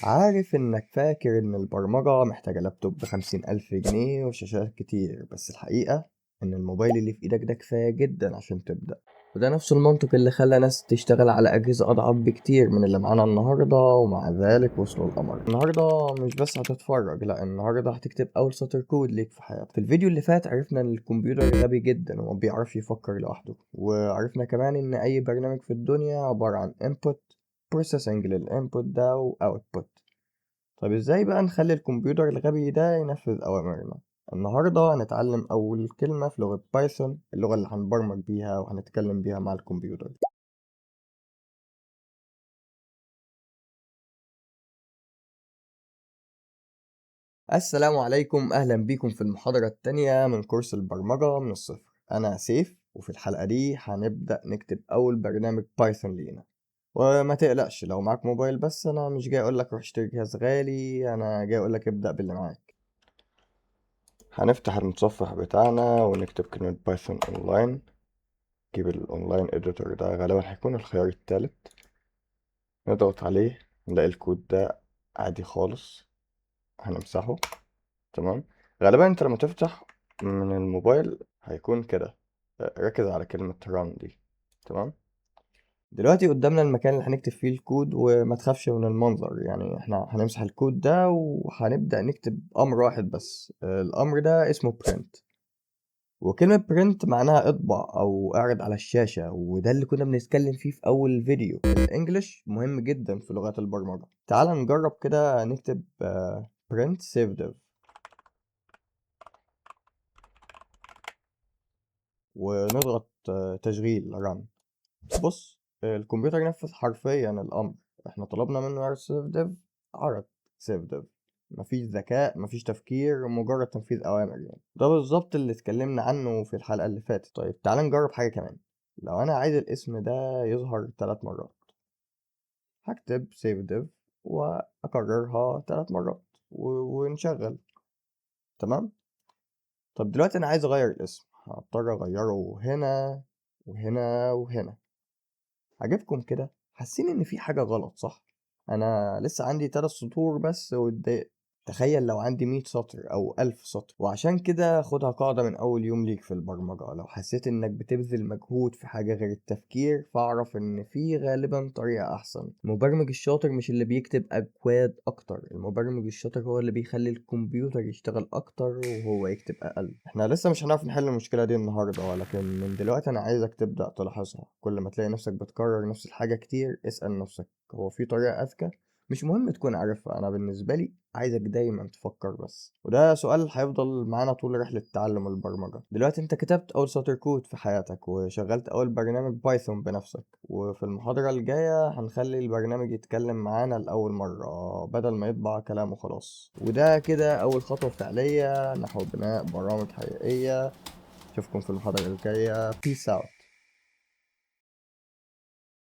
عارف إنك فاكر إن البرمجة محتاجة لابتوب ب50,000 جنيه وشاشات كتير، بس الحقيقة إن الموبايل اللي في إيدك ده كفاية جدا عشان تبدأ. وده نفس المنطق اللي خلى ناس تشتغل على أجهزة أضعف بكتير من اللي معانا النهاردة، ومع ذلك وصلوا القمر. النهاردة مش بس هتتفرج، لأ، النهاردة هتكتب أول سطر كود ليك في حياتك. في الفيديو اللي فات عرفنا إن الكمبيوتر غبي جدا وما بيعرفش يفكر لوحده، وعرفنا كمان إن أي برنامج في الدنيا عبارة عن input processing للinput ده و output. طب ازاي بقى نخلي الكمبيوتر الغبي ده ينفذ أوامرنا؟ النهاردة هنتعلم أول كلمة في لغة بايثون، اللغة اللي هنبرمج بيها وهنتكلم بيها مع الكمبيوتر. السلام عليكم، أهلا بيكم في المحاضرة التانية من كورس البرمجة من الصفر. أنا سيف، وفي الحلقة دي هنبدأ نكتب أول برنامج بايثون لينا. وما تقلقش لو معاك موبايل، بس أنا مش جاي أقولك روح اشتري جهاز غالي، أنا جاي أقولك ابدأ باللي معاك. هنفتح المتصفح بتاعنا ونكتب كلمة بايثون اونلاين. نجيب الاونلاين اديتور ده، غالبا هيكون الخيار التالت. نضغط عليه نلاقي الكود ده عادي خالص، هنمسحه. تمام. غالبا انت لما تفتح من الموبايل هيكون كده. ركز على كلمة run دي. تمام. دلوقتي قدامنا المكان اللي هنكتب فيه الكود، وما تخافش من المنظر، يعني احنا هنمسح الكود ده وهنبدأ نكتب امر واحد بس. الامر ده اسمه print، وكلمة print معناها اطبع أو اعرض على الشاشة، وده اللي كنا بنتكلم فيه في أول فيديو. الإنجليش مهم جدا في لغات البرمجة. تعال نجرب كده نكتب print save div ونضغط تشغيل run. بص، الكمبيوتر نفذ حرفيا الأمر. احنا طلبنا منه يعرض save div، عرض save div. مفيش ذكاء، مفيش تفكير، مجرد تنفيذ أوامر. يعني ده بالظبط اللي اتكلمنا عنه في الحلقة اللي فاتت. طيب تعال نجرب حاجة كمان. لو أنا عايز الاسم ده يظهر 3 مرات، هكتب save div وأكررها 3 مرات ونشغل. تمام. طب دلوقتي أنا عايز أغير الاسم، هضطر أغيره هنا وهنا وهنا. عجبكم كده؟ حاسين إن في حاجة غلط، صح؟ أنا لسه عندي 3 سطور بس واتضايقت. تخيل لو عندي 100 سطر أو 1000 سطر. وعشان كده خدها قاعدة من أول يوم ليك في البرمجة: لو حسيت إنك بتبذل مجهود في حاجة غير التفكير، فاعرف إن في غالبا طريقة أحسن. المبرمج الشاطر مش اللي بيكتب أكواد أكتر، المبرمج الشاطر هو اللي بيخلي الكمبيوتر يشتغل أكتر وهو يكتب أقل. إحنا لسه مش هنعرف نحل المشكلة دي النهاردة، ولكن من دلوقتي أنا عايزك تبدأ تلاحظها. كل ما تلاقي نفسك بتكرر نفس الحاجة كتير، اسأل نفسك: هو في طريقة أذكى؟ مش مهم تكون عارفها، انا بالنسبه لي عايزك دايما تفكر بس. وده سؤال هيفضل معانا طول رحله تعلم البرمجه. دلوقتي انت كتبت اول سطر كود في حياتك وشغلت اول برنامج بايثون بنفسك، وفي المحاضره الجايه هنخلي البرنامج يتكلم معانا لاول مره بدل ما يطبع كلام وخلاص. وده كده اول خطوه فعليه نحو بناء برامج حقيقيه. اشوفكم في المحاضره الجايه. Peace out.